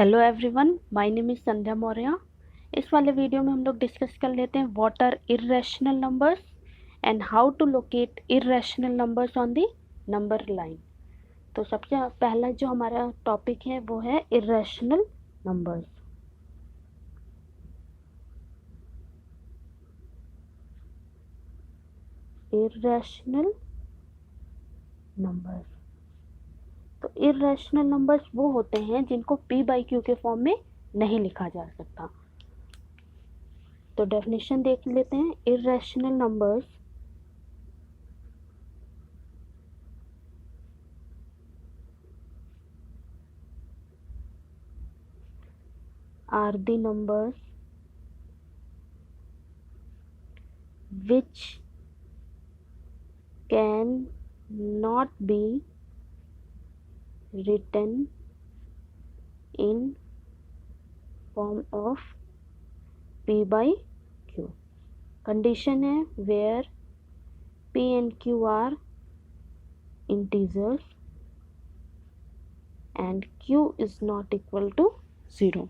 Hello everyone, my name is Sandhya Maurya. इस वाले video में हम लोग डिस्कस कर लेते हैं what are irrational numbers and how to locate irrational numbers on the number line. तो सबसे पहला जो हमारा टॉपिक है वो है इर्रेशनल नंबर्स। इर्रेशनल नंबर्स, तो इर्रेशनल नंबर्स वो होते हैं जिनको p बाई क्यू के फॉर्म में नहीं लिखा जा सकता। तो डेफिनेशन देख लेते हैं। Irrational numbers are the numbers which can not be written in form of p by q। Condition है where p and q are integers and q is not equal to 0।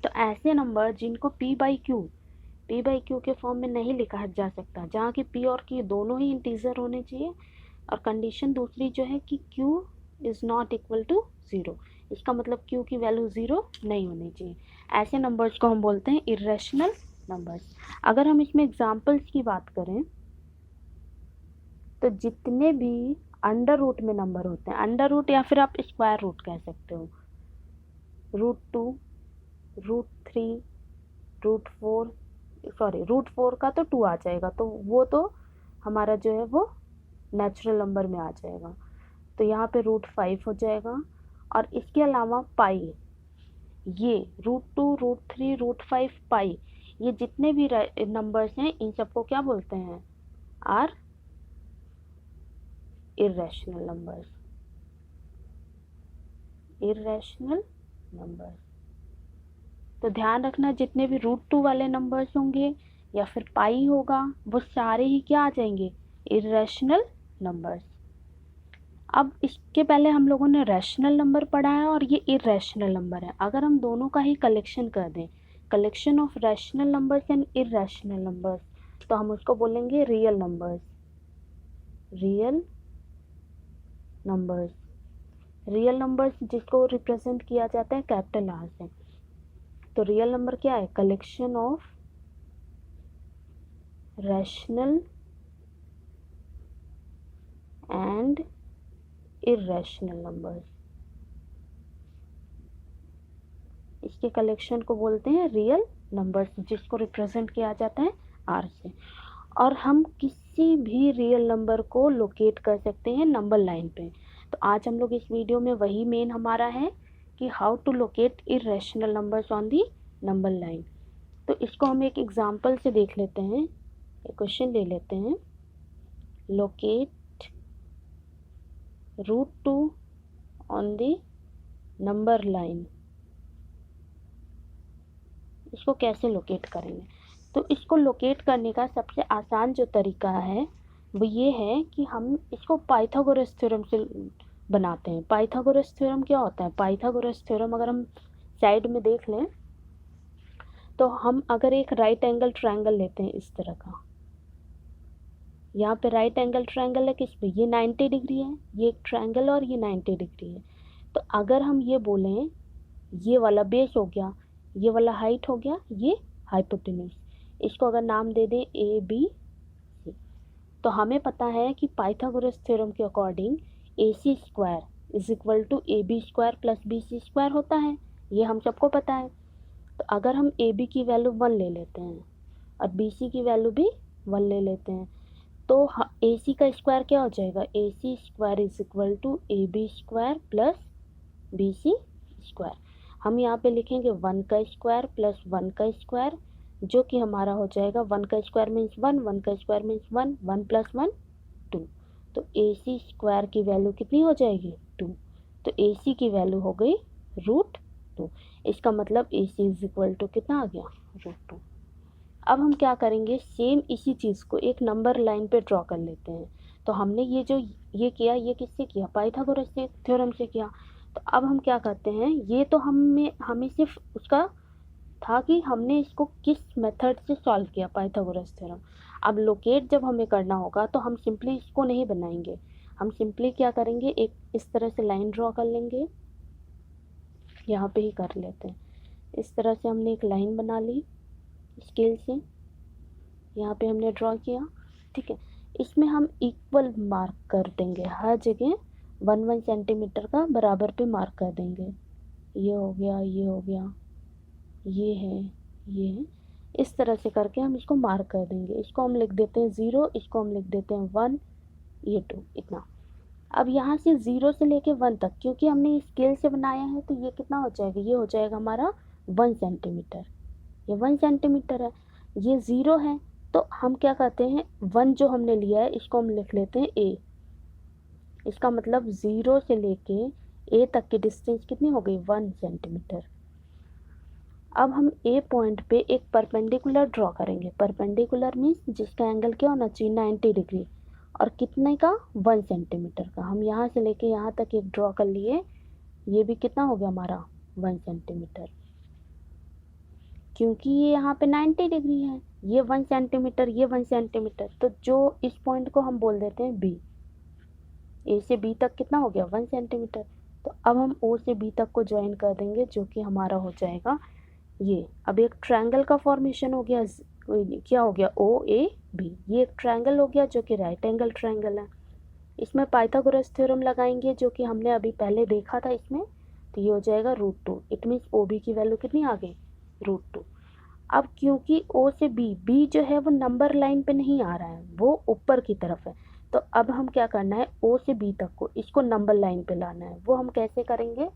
तो ऐसे नंबर जिनको p by Q के form में नहीं लिखा जा सकता, जहाँ की p और q दोनों ही इंटीजर होने चाहिए, और कंडीशन दूसरी जो है कि q is not equal to 0। इसका मतलब q की वैल्यू 0 नहीं होनी चाहिए। ऐसे नंबर्स को हम बोलते हैं इर्रेशनल नंबर्स। अगर हम इसमें एग्जांपल्स की बात करें तो जितने भी अंडर रूट में नंबर होते हैं, अंडर रूट या फिर आप स्क्वायर रूट कह सकते हो, √2, √3, √4, सॉरी √4 का तो 2 आ जाएगा, तो वो तो हमारा जो है वो नेचुरल नंबर में आ जाएगा। तो यहाँ पे √5 हो जाएगा। और इसके अलावा पाई, ये √2, √3, √5, पाई, ये जितने भी नंबर्स हैं इन सबको क्या बोलते हैं? Are irrational numbers. Irrational numbers, तो ध्यान रखना जितने भी √2 वाले नंबर्स होंगे या फिर पाई होगा वो सारे ही क्या आ जाएंगे? Irrational numbers. अब इसके पहले हम लोगों ने रैशनल नंबर पढ़ा है और ये इर्रेशनल नंबर है। अगर हम दोनों का ही कलेक्शन कर दें, collection of rational numbers and irrational numbers, तो हम उसको बोलेंगे real numbers. Real numbers, real numbers जिसको रिप्रेजेंट किया जाता है कैपिटल आर से। तो रियल नंबर क्या है? Collection of rational and irrational numbers, इसके कलेक्शन को बोलते हैं रियल नंबर्स, जिसको रिप्रेजेंट किया जाता है आर से। और हम किसी भी रियल नंबर को लोकेट कर सकते हैं नंबर लाइन पे। तो आज हम लोग इस वीडियो में वही मेन हमारा है कि how to locate irrational numbers on the number line. तो इसको हम एक एग्जांपल से देख लेते हैं। एक क्वेश्चन ले लेते हैं, locate √2 on the number line. इसको कैसे लोकेट करेंगे? तो इसको लोकेट करने का सबसे आसान जो तरीका है वो ये है कि हम इसको पाइथागोरस थ्योरम से बनाते हैं। पाइथागोरस थ्योरम क्या होता है? पाइथागोरस थ्योरम अगर हम साइड में देख लें तो हम अगर एक राइट एंगल ट्रायंगल लेते हैं इस तरह का, यहाँ पे राइट एंगल ट्रायंगल है, किस पे? ये 90 डिग्री है, ये एक ट्रायंगल और ये 90 डिग्री है। तो अगर हम ये बोलें ये वाला बेस हो गया, ये वाला हाइट हो गया, ये हाइपोटेन्यूज, इसको अगर नाम दे दें ए बी सी, तो हमें पता है कि पाइथागोरस थ्योरम के according AC square is equal to AB square plus BC square होता है। ये हम सबको पता है। तो अगर हम AB की वैल्यू 1 ले लेते हैं और BC की वैल्यू भी 1 ले लेते हैं, तो AC का स्क्वायर क्या हो जाएगा? AC square is equal to AB square plus BC square. हम यहाँ पे लिखेंगे 1 का स्क्वायर प्लस 1 का स्क्वायर, जो कि हमारा हो जाएगा 1 का स्क्वायर मीन्स 1, 1 का स्क्वायर मीन्स 1, 1 प्लस 1 2। तो AC स्क्वायर की वैल्यू कितनी हो जाएगी? 2। तो AC की वैल्यू हो गई √2। इसका मतलब AC इज इक्वल टू कितना आ गया? √2। अब हम क्या करेंगे, सेम इसी चीज़ को एक नंबर लाइन पे ड्रॉ कर लेते हैं। तो हमने ये जो ये किया, ये किससे किया? पाइथागोरस से थ्योरम से किया। तो अब हम क्या करते हैं, ये तो हमें सिर्फ उसका था कि हमने इसको किस मेथड से सॉल्व किया, पाइथागोरस थ्योरम। अब लोकेट जब हमें करना होगा तो हम सिंपली इसको नहीं बनाएंगे, हम सिंपली क्या करेंगे, एक इस तरह से लाइन ड्रॉ कर लेंगे, यहाँ पे ही कर लेते हैं। इस तरह से हमने एक लाइन बना ली स्केल से, यहाँ पे हमने ड्रॉ किया, ठीक है। इसमें हम इक्वल मार्क कर देंगे, हर जगह 1 सेंटीमीटर का बराबर पे मार्क कर देंगे। ये हो गया, ये हो गया, ये है, ये है, इस तरह से करके हम इसको मार्क कर देंगे। इसको हम लिख देते हैं 0, इसको हम लिख देते हैं 1, ये 2, इतना। अब यहाँ से 0 से लेके 1 तक, क्योंकि हमने स्केल से बनाया है तो ये कितना हो जाएगा, ये हो जाएगा हमारा 1 सेंटीमीटर। ये 1 सेंटीमीटर है, ये 0 है, तो हम क्या करते हैं, 1 जो हमने लिया है इसको हम लिख लेते हैं a। इसका मतलब 0 से लेके a तक की डिस्टेंस कितनी हो गई, 1 सेंटीमीटर। अब हम ए पॉइंट पे एक परपेंडिकुलर ड्रॉ करेंगे। परपेंडिकुलर मीन्स जिसका एंगल क्या होना चाहिए, 90 डिग्री, और कितने का, 1 सेंटीमीटर का। हम यहाँ से लेके यहाँ तक एक ड्रॉ कर लिए, ये भी कितना हो गया हमारा, 1 सेंटीमीटर, क्योंकि ये यहाँ पे 90 डिग्री है, ये 1 सेंटीमीटर, ये 1 सेंटीमीटर, तो जो इस पॉइंट को हम बोल देते हैं बी। ए से बी तक कितना हो गया, 1 सेंटीमीटर। तो अब हम ओ से बी तक को ज्वाइन कर देंगे, जो कि हमारा हो जाएगा ये। अब एक ट्रायंगल का फॉर्मेशन हो गया, क्या हो गया, ओ ए बी, ये एक ट्रायंगल हो गया जो कि राइट एंगल ट्रायंगल है। इसमें पाइथागोरस थ्योरम लगाएंगे जो कि हमने अभी पहले देखा था इसमें, तो ये हो जाएगा √2। इट मीन्स ओ बी की वैल्यू कितनी आ गई, √2। अब क्योंकि ओ से बी जो है वो नंबर लाइन पे नहीं आ रहा है, वो ऊपर की तरफ है, तो अब हम क्या करना है, ओ से बी तक को इसको नंबर लाइन पे लाना है। वो हम कैसे करेंगे,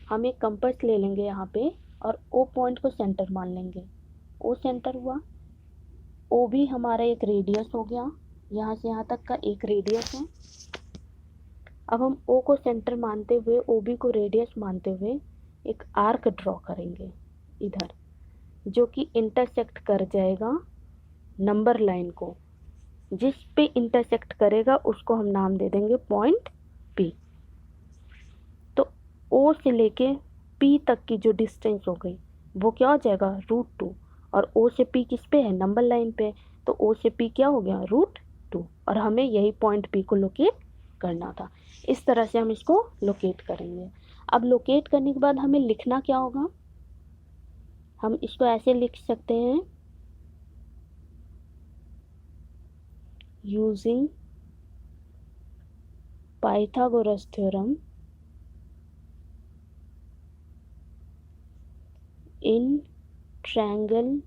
हम एक कंपास ले लेंगे यहाँ पे और ओ पॉइंट को सेंटर मान लेंगे। ओ सेंटर हुआ, ओ भी हमारा एक रेडियस हो गया, यहाँ से यहाँ तक का एक रेडियस है। अब हम ओ को सेंटर मानते हुए, ओ बी को रेडियस मानते हुए एक आर्क ड्रॉ करेंगे इधर, जो कि इंटरसेक्ट कर जाएगा नंबर लाइन को। जिस पे इंटरसेक्ट करेगा उसको हम नाम दे देंगे पॉइंट पी। तो ओ से लेके पी तक की जो डिस्टेंस हो गई वो क्या हो जाएगा, √2, और ओ से पी किस पे है, नंबर लाइन पे, तो ओ से पी क्या हो गया, √2, और हमें यही पॉइंट पी को लोकेट करना था। इस तरह से हम इसको लोकेट करेंगे। अब लोकेट करने के बाद हमें लिखना क्या होगा, हम इसको ऐसे लिख सकते हैं, using Pythagoras theorem in triangle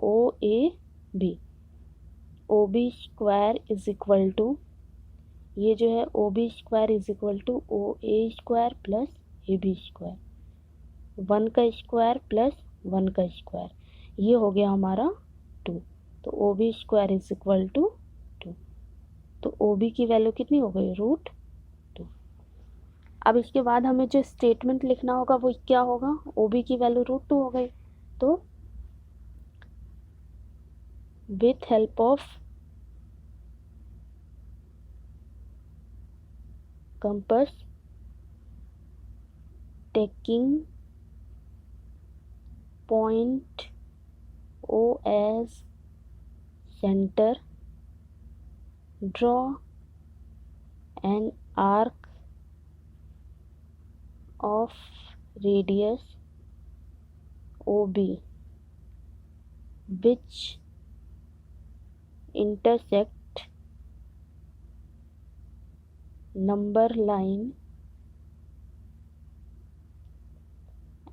OAB, OB square is equal to, ये जो है OB square is equal to OA square plus AB square, 1 का स्क्वायर प्लस 1 का स्क्वायर, ये हो गया हमारा 2। तो OB square is equal to 2, तो OB की वैल्यू कितनी हो गई, √2। अब इसके बाद हमें जो स्टेटमेंट लिखना होगा वो क्या होगा, OB की वैल्यू √2 हो गई, तो with help of compass taking point O as center, draw an arc of radius OB which intersect number line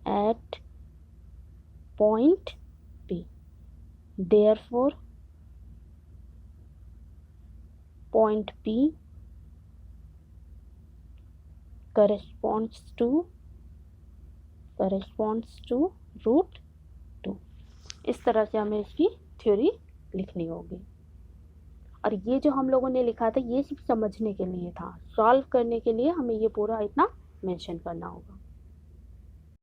at point P. Therefore, point P corresponds to √2। इस तरह से हमें इसकी थ्योरी लिखनी होगी। और ये जो हम लोगों ने लिखा था ये सिर्फ समझने के लिए था, सॉल्व करने के लिए हमें ये पूरा इतना मेंशन करना होगा।